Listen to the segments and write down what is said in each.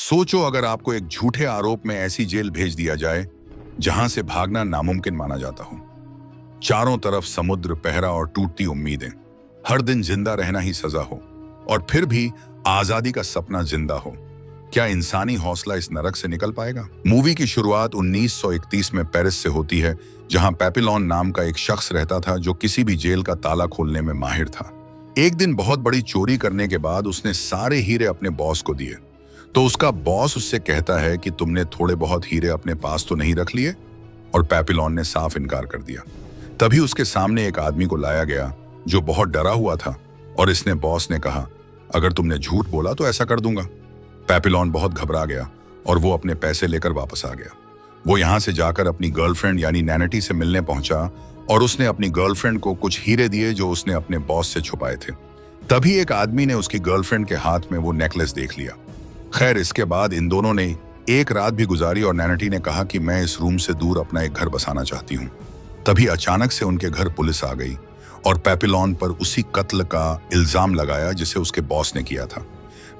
सोचो अगर आपको एक झूठे आरोप में ऐसी जेल भेज दिया जाए जहां से भागना नामुमकिन माना जाता हो। चारों तरफ समुद्र, पहरा और टूटती उम्मीदें। हर दिन जिंदा रहना ही सजा हो और फिर भी आजादी का सपना जिंदा हो। क्या इंसानी हौसला इस नरक से निकल पाएगा? मूवी की शुरुआत 1931 में पेरिस से होती है, जहां पेपिलॉन नाम का एक शख्स रहता था जो किसी भी जेल का ताला खोलने में माहिर था। एक दिन बहुत बड़ी चोरी करने के बाद उसने सारे हीरे अपने बॉस को दिए, तो उसका बॉस उससे कहता है कि तुमने थोड़े बहुत हीरे अपने पास तो नहीं रख लिए? और पेपिलॉन ने साफ इनकार कर दिया। तभी उसके सामने एक आदमी को लाया गया जो बहुत डरा हुआ था और इसने बॉस ने कहा, अगर तुमने झूठ बोला तो ऐसा कर दूंगा। पेपिलॉन बहुत घबरा गया और वो अपने पैसे लेकर वापस आ गया। वो यहां से जाकर अपनी गर्लफ्रेंड यानी नैनेटी से मिलने पहुंचा और उसने अपनी गर्लफ्रेंड को कुछ हीरे दिए जो उसने अपने बॉस से छुपाए थे। तभी एक आदमी ने उसकी गर्लफ्रेंड के हाथ में वो नेकलेस देख लिया। खैर, इसके बाद इन दोनों ने एक रात भी गुजारी और नैनेटी ने कहा कि मैं इस रूम से दूर अपना एक घर बसाना चाहती हूँ। तभी अचानक से उनके घर पुलिस आ गई और पेपिलॉन पर उसी कत्ल का इल्जाम लगाया जिसे उसके बॉस ने किया था।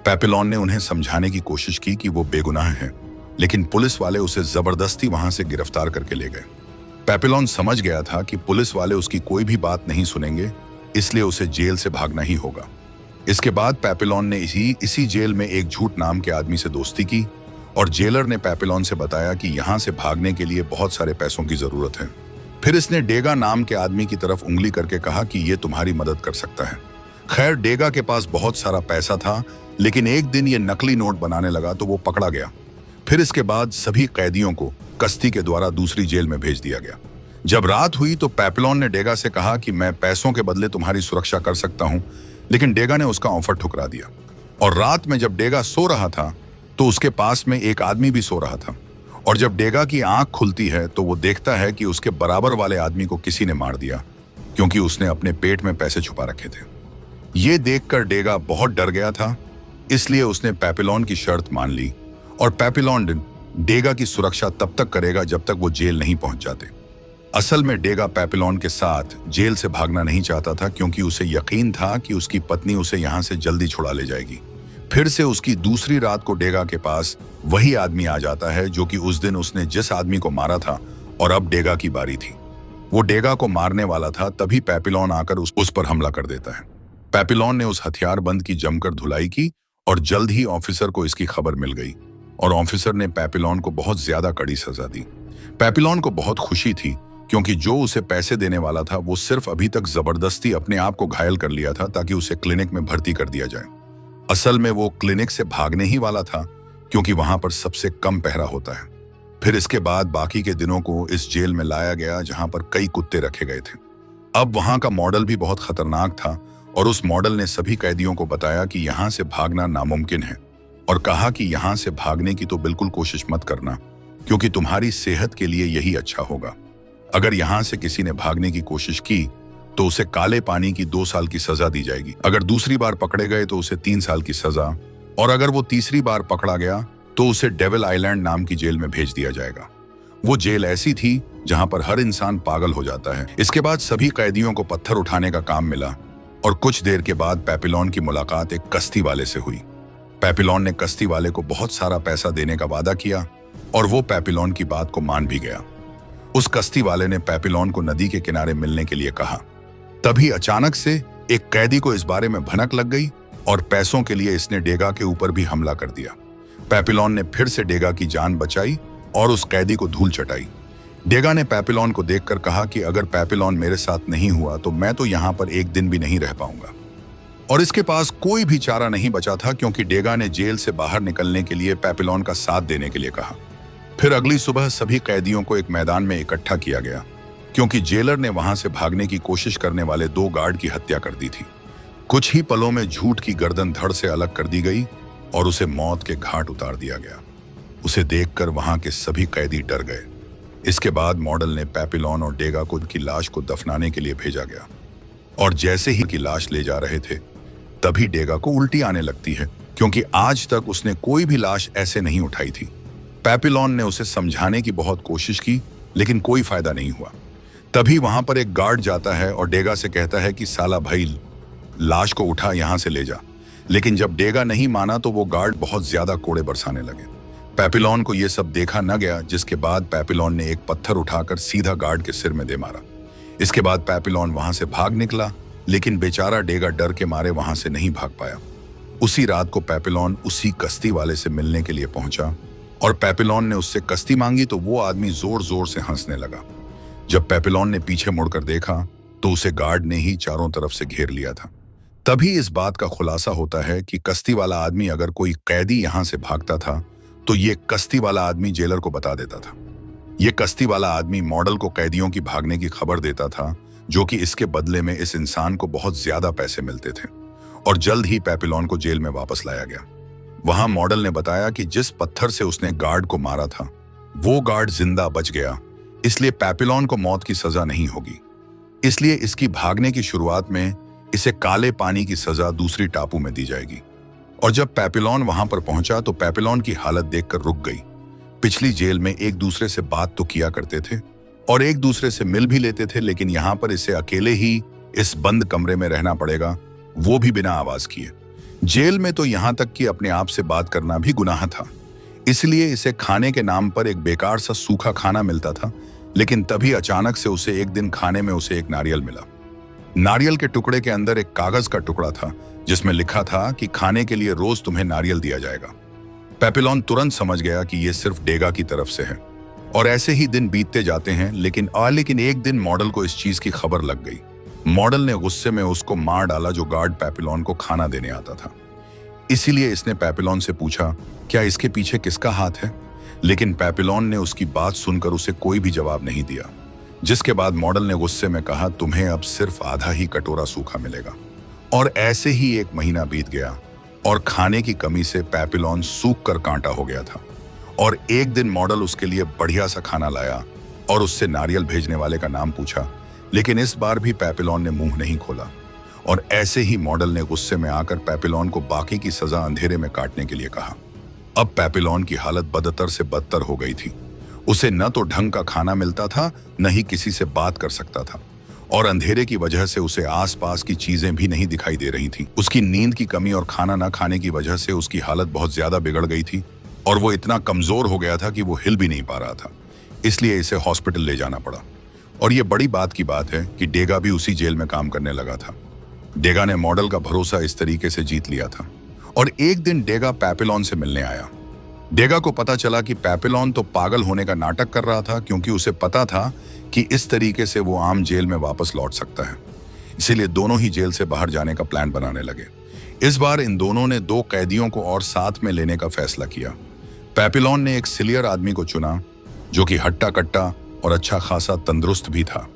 पेपिलॉन ने उन्हें समझाने की कोशिश की कि वो बेगुनाह है, लेकिन पुलिस वाले उसे जबरदस्ती वहां से गिरफ्तार करके ले गए। पेपिलॉन समझ गया था कि पुलिस वाले उसकी कोई भी बात नहीं सुनेंगे, इसलिए उसे जेल से भागना ही होगा। इसके बाद पेपिलॉन ने इसी जेल में एक झूठ नाम के आदमी से दोस्ती की और जेलर ने पेपिलॉन से बताया कि यहाँ से भागने के लिए बहुत सारे पैसों की जरूरत है। फिर इसने डेगा नाम के आदमी की तरफ उंगली करके कहा कि ये तुम्हारी मदद कर सकता है। खैर, डेगा के पास बहुत सारा पैसा था, लेकिन एक दिन ये नकली नोट बनाने लगा तो वो पकड़ा गया। फिर इसके बाद सभी कैदियों को कश्ती के द्वारा दूसरी जेल में भेज दिया गया। जब रात हुई तो पेपिलॉन ने डेगा से कहा कि मैं पैसों के बदले तुम्हारी सुरक्षा कर सकता हूं, लेकिन डेगा ने उसका ऑफर ठुकरा दिया। और रात में जब डेगा सो रहा था तो उसके पास में एक आदमी भी सो रहा था, और जब डेगा की आंख खुलती है तो वो देखता है कि उसके बराबर वाले आदमी को किसी ने मार दिया, क्योंकि उसने अपने पेट में पैसे छुपा रखे थे। ये देखकर डेगा बहुत डर गया था, इसलिए उसने पेपिलॉन की शर्त मान ली और पेपिलॉन डेगा की सुरक्षा तब तक करेगा जब तक वो जेल नहीं पहुंच जाते। असल में डेगा पेपिलॉन के साथ जेल से भागना नहीं चाहता था, क्योंकि उसे यकीन था कि उसकी पत्नी उसे यहां से जल्दी छुड़ा ले जाएगी। फिर से उसकी दूसरी रात को डेगा के पास वही आदमी आ जाता है जो कि उस दिन उसने जिस आदमी को मारा था, और अब डेगा की बारी थी। वो डेगा को मारने वाला था, तभी पेपिलॉन आकर उस पर हमला कर देता है। पेपिलॉन ने उस हथियारबंद की जमकर धुलाई की और जल्द ही ऑफिसर को इसकी खबर मिल गई और ऑफिसर ने पेपिलॉन को बहुत ज्यादा कड़ी सजा दी। पेपिलॉन को बहुत खुशी थी, क्योंकि जो उसे पैसे देने वाला था वो सिर्फ अभी तक जबरदस्ती अपने आप को घायल कर लिया था ताकि उसे क्लिनिक में भर्ती कर दिया जाए। असल में वो क्लिनिक से भागने ही वाला था, क्योंकि वहां पर सबसे कम पहरा होता है। फिर इसके बाद बाकी के दिनों को इस जेल में लाया गया जहां पर कई कुत्ते रखे गए थे। अब वहां का मॉडल भी बहुत खतरनाक था और उस मॉडल ने सभी कैदियों को बताया कि यहां से भागना नामुमकिन है, और कहा कि यहां से भागने की तो बिल्कुल कोशिश मत करना, क्योंकि तुम्हारी सेहत के लिए यही अच्छा होगा। अगर यहां से किसी ने भागने की कोशिश की तो उसे काले पानी की 2 साल की सजा दी जाएगी। अगर दूसरी बार पकड़े गए तो उसे 3 साल की सजा, और अगर वो तीसरी बार पकड़ा गया तो उसे डेविल आइलैंड नाम की जेल में भेज दिया जाएगा। वो जेल ऐसी थी जहां पर हर इंसान पागल हो जाता है। इसके बाद सभी कैदियों को पत्थर उठाने का काम मिला और कुछ देर के बाद पेपिलॉन की मुलाकात एक कश्ती वाले से हुई। पेपिलॉन ने कश्ती वाले को बहुत सारा पैसा देने का वादा किया और वो पेपिलॉन की बात को मान भी गया। उस कश्ती वाले ने पेपिलॉन को नदी के किनारे मिलने के लिए कहा। तभी अचानक से एक कैदी को इस बारे में भनक लग गई और पैसों के लिए इसने डेगा के ऊपर भी हमला कर दिया। पेपिलॉन ने फिर से डेगा की जान बचाई और उस कैदी को धूल चटाई। डेगा ने पेपिलॉन को देखकर कहा कि अगर पेपिलॉन मेरे साथ नहीं हुआ तो मैं तो यहाँ पर एक दिन भी नहीं रह पाऊंगा। और इसके पास कोई भी चारा नहीं बचा था, क्योंकि डेगा ने जेल से बाहर निकलने के लिए पेपिलॉन का साथ देने के लिए कहा। फिर अगली सुबह सभी कैदियों को एक मैदान में इकट्ठा किया गया, क्योंकि जेलर ने वहां से भागने की कोशिश करने वाले 2 गार्ड की हत्या कर दी थी। कुछ ही पलों में झूठ की गर्दन धड़ से अलग कर दी गई और उसे मौत के घाट उतार दिया गया। उसे देखकर वहां के सभी कैदी डर गए। इसके बाद मॉडल ने पेपिलॉन और डेगा को उनकी लाश को दफनाने के लिए भेजा गया, और जैसे ही की लाश ले जा रहे थे तभी डेगा को उल्टी आने लगती है, क्योंकि आज तक उसने कोई भी लाश ऐसे नहीं उठाई थी। पेपिलॉन ने उसे समझाने की बहुत कोशिश की, लेकिन कोई फायदा नहीं हुआ। तभी वहां पर एक गार्ड जाता है और डेगा से कहता है कि साला भाई, लाश को उठा, यहां से ले जा। लेकिन जब डेगा नहीं माना तो वो गार्ड बहुत ज्यादा कोड़े बरसाने लगे। पेपिलोन को यह सब देखा न गया, जिसके बाद पेपिलोन ने एक पत्थर उठाकर सीधा गार्ड के सिर में दे मारा। इसके बाद पेपिलोन वहां से भाग निकला, लेकिन बेचारा डेगा डर के मारे वहां से नहीं भाग पाया। उसी रात को पेपिलोन उसी कश्ती वाले से मिलने के लिए पहुंचा और पेपिलोन ने उससे कश्ती मांगी तो वो आदमी जोर जोर से हंसने लगा। जब पेपिलोन ने पीछे मुड़कर देखा तो उसे गार्ड ने ही चारों तरफ से घेर लिया था। तभी इस बात का खुलासा होता है कि कश्ती वाला आदमी अगर कोई कैदी यहां से भागता था तो ये कश्ती वाला आदमी जेलर को बता देता था। ये कश्ती वाला आदमी मॉडल को कैदियों की भागने की खबर देता था, जो कि इसके बदले में इस इंसान को बहुत ज्यादा पैसे मिलते थे। और जल्द ही पेपिलोन को जेल में वापस लाया गया। वहां मॉडल ने बताया कि जिस पत्थर से उसने गार्ड को मारा था वो गार्ड जिंदा बच गया, इसलिए पेपिलोन को मौत की सजा नहीं होगी। इसलिए इसकी भागने की शुरुआत में इसे काले पानी की सजा दूसरी टापू में दी जाएगी। और जब पेपिलोन वहां पर पहुंचा तो पेपिलोन की हालत देखकर रुक गई। पिछली जेल में एक दूसरे से बात तो किया करते थे और एक दूसरे से मिल भी लेते थे, लेकिन यहां पर इसे अकेले ही इस बंद कमरे में रहना पड़ेगा, वो भी बिना आवाज किए। जेल में तो यहां तक कि अपने आप से बात करना भी गुनाह था। इसलिए इसे खाने के नाम पर एक बेकार सा सूखा खाना मिलता था, लेकिन तभी अचानक से उसे एक दिन खाने में उसे एक नारियल मिला। नारियल के टुकड़े के अंदर एक कागज का टुकड़ा था जिसमें लिखा था कि खाने के लिए रोज तुम्हें नारियल दिया जाएगा। पेपिलोन तुरंत समझ गया कि यह सिर्फ डेगा की तरफ से है। और ऐसे ही दिन बीतते जाते हैं, लेकिन एक दिन मॉडल को इस चीज की खबर लग गई। मॉडल ने गुस्से में उसको मार डाला जो गार्ड पेपिलोन को खाना देने आता था। इसीलिए इसने पेपिलोन से पूछा, क्या इसके पीछे किसका हाथ है? लेकिन पेपिलोन ने उसकी बात सुनकर उसे कोई भी जवाब नहीं दिया। जिसके बाद मॉडल ने गुस्से में कहा, तुम्हें अब सिर्फ आधा ही कटोरा सूखा मिलेगा। और ऐसे ही एक महीना बीत गया और खाने की कमी से पेपिलोन सूख कर कांटा हो गया था। और एक दिन मॉडल उसके लिए बढ़िया सा खाना लाया और उससे नारियल भेजने वाले का नाम पूछा, लेकिन इस बार भी पेपिलोन ने मुंह नहीं खोला। और ऐसे ही मॉडल ने गुस्से में आकर पेपिलोन को बाकी की सजा अंधेरे में काटने के लिए कहा। अब पेपिलोन की हालत बदतर से बदतर हो गई थी। उसे न तो ढंग का खाना मिलता था, न ही किसी से बात कर सकता था। और अंधेरे की वजह से उसे आसपास की चीजें भी नहीं दिखाई दे रही थी। उसकी नींद की कमी और खाना न खाने की वजह से उसकी हालत बहुत ज्यादा बिगड़ गई थी और वो इतना कमजोर हो गया था कि वो हिल भी नहीं पा रहा था। इसलिए इसे हॉस्पिटल ले जाना पड़ा। और ये बड़ी बात की बात है कि डेगा भी उसी जेल में काम करने लगा था। डेगा ने मॉडल का भरोसा इस तरीके से जीत लिया था। और एक दिन डेगा पेपिलोन से मिलने आया। डेगा को पता चला कि पेपिलोन तो पागल होने का नाटक कर रहा था, क्योंकि उसे पता था कि इस तरीके से वो आम जेल में वापस लौट सकता है। इसीलिए दोनों ही जेल से बाहर जाने का प्लान बनाने लगे। इस बार इन दोनों ने 2 कैदियों को और साथ में लेने का फैसला किया। पेपिलोन ने एक सिलियर आदमी को चुना जो कि हट्टा कट्टा और अच्छा खासा तंदुरुस्त भी था।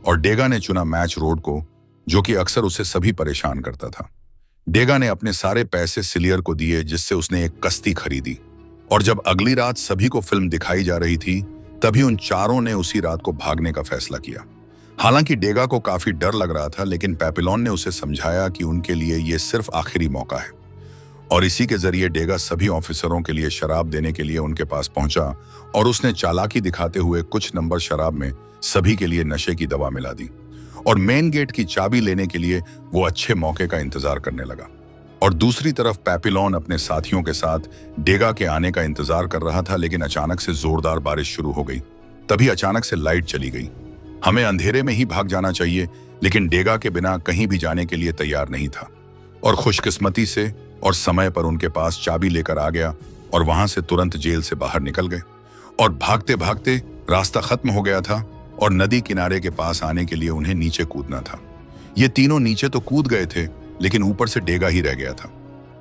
और डेगा ने चुना मैच रोड को, जो कि अक्सर उसे सभी परेशान करता था। डेगा ने अपने सारे पैसे सिलियर को दिए, जिससे उसने एक कश्ती खरीदी। और जब अगली रात सभी को फिल्म दिखाई जा रही थी, तभी उन चारों ने उसी रात को भागने का फैसला किया। हालांकि डेगा को काफी डर लग रहा था, लेकिन पेपिलोन ने उसे समझाया कि उनके लिए यह सिर्फ आखिरी मौका है। और इसी के जरिए डेगा सभी ऑफिसरों के लिए शराब देने के लिए उनके पास पहुंचा और उसने चालाकी दिखाते हुए कुछ नंबर शराब में सभी के लिए नशे की दवा मिला दी। और मेन गेट की चाबी लेने के लिए वो अच्छे मौके का इंतजार करने लगा। और दूसरी तरफ पेपिलोन अपने साथियों के साथ डेगा के आने का इंतजार कर रहा था, लेकिन अचानक से जोरदार बारिश शुरू हो गई। तभी अचानक से लाइट चली गई। हमें अंधेरे में ही भाग जाना चाहिए, लेकिन डेगा के बिना कहीं भी जाने के लिए तैयार नहीं था। और खुशकिस्मती से और समय पर उनके पास चाबी लेकर आ गया और वहां से तुरंत जेल से बाहर निकल गए। और भागते भागते रास्ता खत्म हो गया था और नदी किनारे के पास आने के लिए उन्हें नीचे कूदना था। ये तीनों नीचे तो कूद गए थे, लेकिन ऊपर से डेगा ही रह गया था।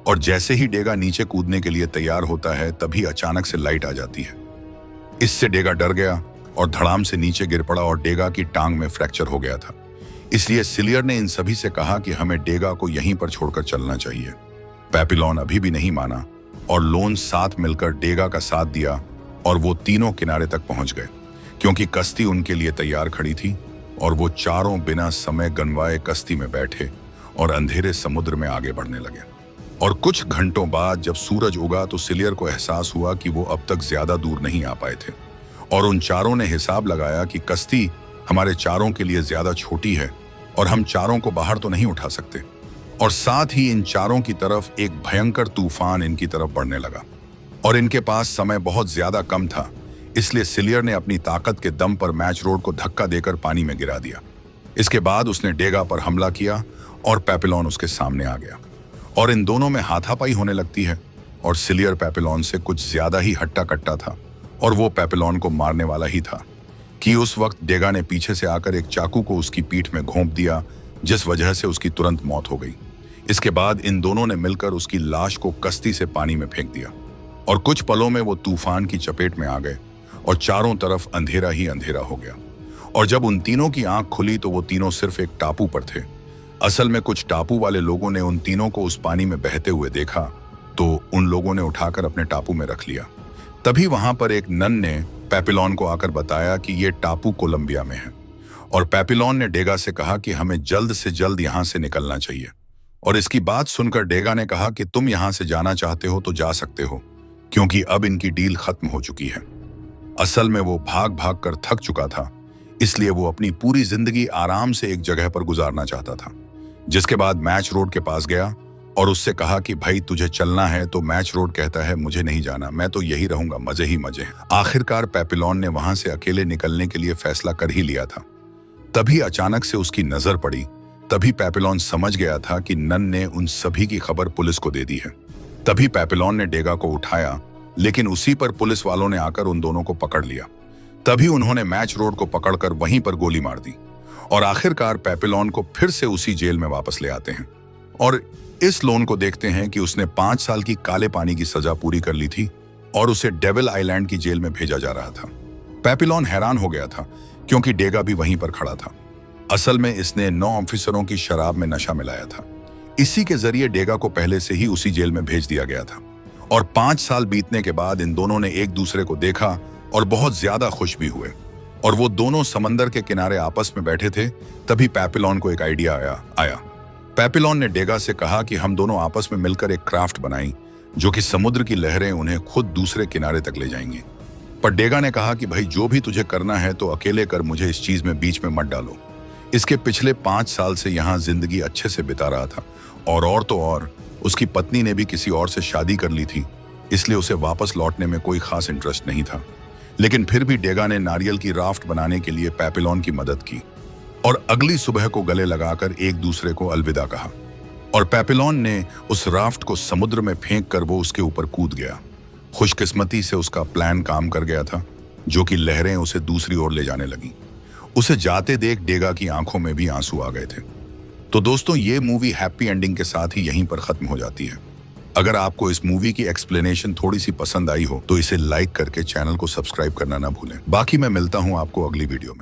और जैसे ही डेगा नीचे कूदने के लिए तैयार होता है, तभी अचानक से लाइट आ जाती है। इससे डेगा डर गया और धड़ाम से नीचे गिर पड़ा और डेगा की टांग में फ्रैक्चर हो गया था। इसलिए सिलियर ने इन सभी से कहा कि हमें डेगा को यहीं पर छोड़कर चलना चाहिए। पेपिलोन अभी भी नहीं माना और लोन साथ मिलकर डेगा का साथ दिया और वो तीनों किनारे तक पहुंच गए, क्योंकि कश्ती उनके लिए तैयार खड़ी थी। और वो चारों बिना समय गंवाए कश्ती में बैठे और अंधेरे समुद्र में आगे बढ़ने लगे। और कुछ घंटों बाद जब सूरज उगा तो सिलियर को एहसास हुआ कि वो अब तक ज्यादा दूर नहीं आ पाए थे। और उन चारों ने हिसाब लगाया कि कश्ती हमारे चारों के लिए ज्यादा छोटी है और हम चारों को बाहर तो नहीं उठा सकते। और साथ ही इन चारों की तरफ एक भयंकर तूफान इनकी तरफ बढ़ने लगा। और इनके पास समय बहुत ज्यादा कम था, इसलिए सिलियर ने अपनी ताकत के दम पर मैच रोड को धक्का देकर पानी में गिरा दिया। इसके बाद उसने डेगा पर हमला किया और पेपिलोन उसके सामने आ गया और इन दोनों में हाथापाई होने लगती है। और सिलियर पेपिलोन से कुछ ज्यादा ही हट्टा कट्टा था और वो पेपिलोन को मारने वाला ही था कि उस वक्त डेगा ने पीछे से आकर एक चाकू को उसकी पीठ में घोंप दिया, जिस वजह से उसकी तुरंत मौत हो गई। इसके बाद इन दोनों ने मिलकर उसकी लाश को कश्ती से पानी में फेंक दिया और कुछ पलों में वो तूफान की चपेट में आ गए और चारों तरफ अंधेरा ही अंधेरा हो गया। और जब उन तीनों की आंख खुली तो वो तीनों सिर्फ एक टापू पर थे। असल में कुछ टापू वाले लोगों ने उन तीनों को उस पानी में बहते हुए देखा तो उन लोगों ने उठाकर अपने टापू में रख लिया। तभी वहां पर एक नन ने पेपिलोन को आकर बताया कि ये टापू कोलंबिया में है और पेपिलोन ने डेगा से कहा कि हमें जल्द से जल्द यहाँ से निकलना चाहिए। और इसकी बात सुनकर डेगा ने कहा कि तुम यहाँ से जाना चाहते हो तो जा सकते हो, क्योंकि अब इनकी डील खत्म हो चुकी है। असल में वो भाग भाग कर थक चुका था, इसलिए वो अपनी पूरी जिंदगी आराम से एक जगह पर गुजारना चाहता था। जिसके बाद मैच रोड के पास गया और उससे कहा कि भाई तुझे चलना है, तो मैच रोड कहता है मुझे नहीं जाना, मैं तो यही रहूंगा, मजे ही मजे हैं। आखिरकार पेपिलोन ने वहां से अकेले निकलने के लिए फैसला कर ही लिया था। तभी अचानक से उसकी नजर पड़ी। तभी पेपिलोन समझ गया था कि नन ने उन सभी की खबर पुलिस को दे दी है। तभी पेपिलोन ने डेगा को उठाया, लेकिन उसी पर पुलिस वालों ने आकर उन दोनों को पकड़ लिया। तभी उन्होंने मैच रोड को पकड़कर वहीं पर गोली मार दी और आखिरकार पेपिलोन को फिर से उसी जेल में वापस ले आते हैं और इस लोन को देखते हैं कि उसने 5 साल की काले पानी की सजा पूरी कर ली थी और उसे डेविल आइलैंड की जेल में भेजा जा रहा था। पेपिलोन हैरान हो गया था क्योंकि डेगा भी वहीं पर खड़ा था। असल में इसने 9 ऑफिसरों की शराब में नशा मिलाया था। इसी के जरिए डेगा को पहले से ही उसी जेल में भेज दिया गया था। और 5 साल बीतने के बाद इन दोनों ने एक दूसरे को देखा और बहुत ज्यादा खुश भी हुए और वो दोनों समंदर के किनारे आपस में बैठे थे। तभी पेपिलोन को एक आइडिया आया। पेपिलोन ने डेगा से कहा कि हम दोनों आपस में मिलकर एक क्राफ्ट बनाई जो कि समुद्र की लहरें उन्हें खुद दूसरे किनारे तक ले जाएंगी। पर डेगा ने कहा कि भाई जो भी तुझे करना है तो अकेले कर, मुझे इस चीज में बीच में मत डालो। इसके पिछले 5 साल से यहाँ जिंदगी अच्छे से बिता रहा था और तो और उसकी पत्नी ने भी किसी और से शादी कर ली थी, इसलिए उसे वापस लौटने में कोई खास इंटरेस्ट नहीं था। लेकिन फिर भी डेगा ने नारियल की राफ्ट बनाने के लिए पेपिलोन की मदद की और अगली सुबह को गले लगाकर एक दूसरे को अलविदा कहा। और पेपिलोन ने उस राफ्ट को समुद्र में फेंक कर वो उसके ऊपर कूद गया। खुशकिस्मती से उसका प्लान काम कर गया था, जो कि लहरें उसे दूसरी ओर ले जाने लगी। उसे जाते देख डेगा की आंखों में भी आंसू आ गए थे। तो दोस्तों, ये मूवी हैप्पी एंडिंग के साथ ही यहीं पर खत्म हो जाती है। अगर आपको इस मूवी की एक्सप्लेनेशन थोड़ी सी पसंद आई हो तो इसे लाइक करके चैनल को सब्सक्राइब करना ना भूलें। बाकी मैं मिलता हूं आपको अगली वीडियो में।